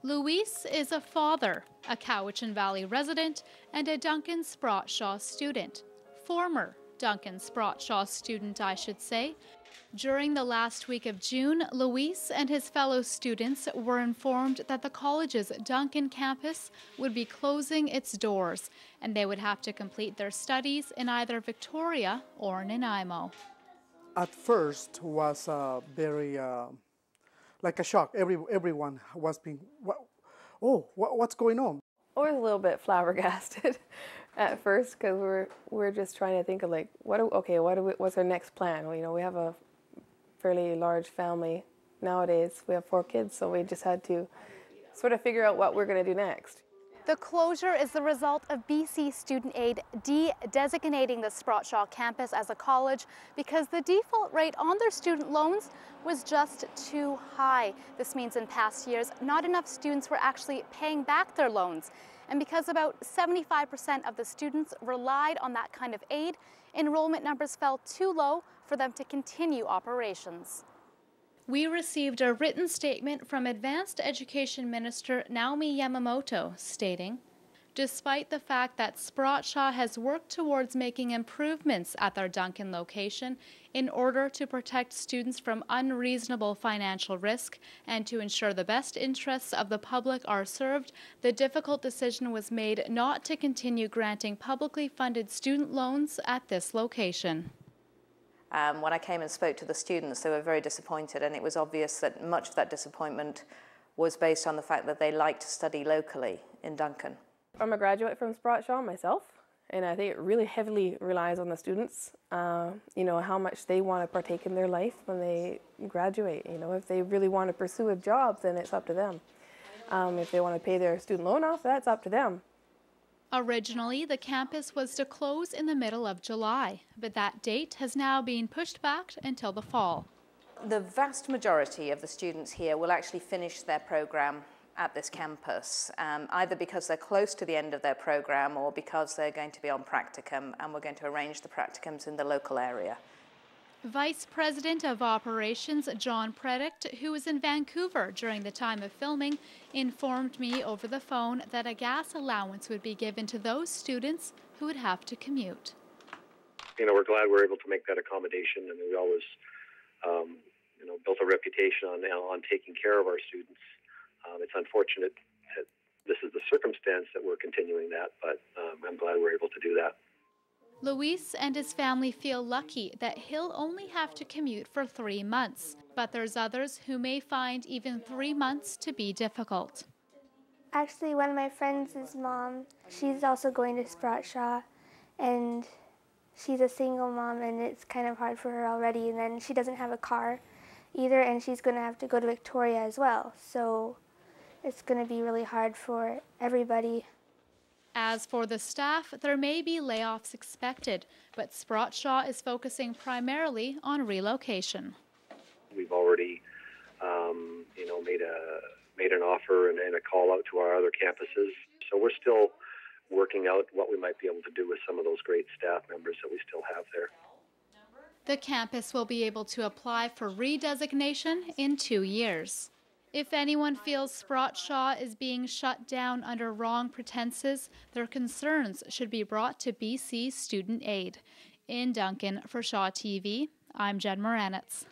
Luis is a father, a Cowichan Valley resident, and a Duncan Sprott-Shaw student. Former Duncan Sprott-Shaw student, I should say. During the last week of June, Luis and his fellow students were informed that the college's Duncan campus would be closing its doors, and they would have to complete their studies in either Victoria or Nanaimo. At first was very like a shock. Everyone was being, what's going on? I was a little bit flabbergasted at first because we're just trying to think of like, what's our next plan? Well, you know, we have a fairly large family nowadays. We have 4 kids, so we just had to sort of figure out what we're going to do next. The closure is the result of BC Student Aid de-designating the Sprott-Shaw campus as a college because the default rate on their student loans was just too high. This means in past years, not enough students were actually paying back their loans. And because about 75% of the students relied on that kind of aid, enrollment numbers fell too low for them to continue operations. We received a written statement from Advanced Education Minister NAOMI YAMAMOTO stating, despite the fact that Sprott-Shaw has worked towards making improvements at their Duncan location in order to protect students from unreasonable financial risk and to ensure the best interests of the public are served, the difficult decision was made not to continue granting publicly funded student loans at this location. When I came and spoke to the students, they were very disappointed, and it was obvious that much of that disappointment was based on the fact that they like to study locally in Duncan. I'm a graduate from Sprott-Shaw myself, and I think it really heavily relies on the students, you know, how much they want to partake in their life when they graduate. You know, if they really want to pursue a job, then it's up to them. If they want to pay their student loan off, that's up to them. Originally, the campus was to close in the middle of July, but that date has now been pushed back until the fall. The vast majority of the students here will actually finish their program at this campus, either because they're close to the end of their program or because they're going to be on practicum, and we're going to arrange the practicums in the local area. Vice President of Operations John PREDYK, who was in Vancouver during the time of filming, informed me over the phone that a gas allowance would be given to those students who would have to commute. You know, we're glad we're able to make that accommodation, and we always, you know, built a reputation on taking care of our students. It's unfortunate that this is the circumstance that we're continuing that, but I'm glad we're able to do that. Luis and his family feel lucky that he'll only have to commute for 3 months, but there's others who may find even 3 months to be difficult. Actually, one of my friends' mom, she's also going to Sprott-Shaw, and she's a single mom, and it's kind of hard for her already, and then she doesn't have a car either, and she's going to have to go to Victoria as well, so it's going to be really hard for everybody. As for the staff, there may be layoffs expected, but Sprott-Shaw is focusing primarily on relocation. We've already, you know, made an offer and a call out to our other campuses. So we're still working out what we might be able to do with some of those great staff members that we still have there. The campus will be able to apply for redesignation in 2 years. If anyone feels Sprott-Shaw is being shut down under wrong pretenses, their concerns should be brought to BC Student Aid. In Duncan, for Shaw TV, I'm Jen Muranetz.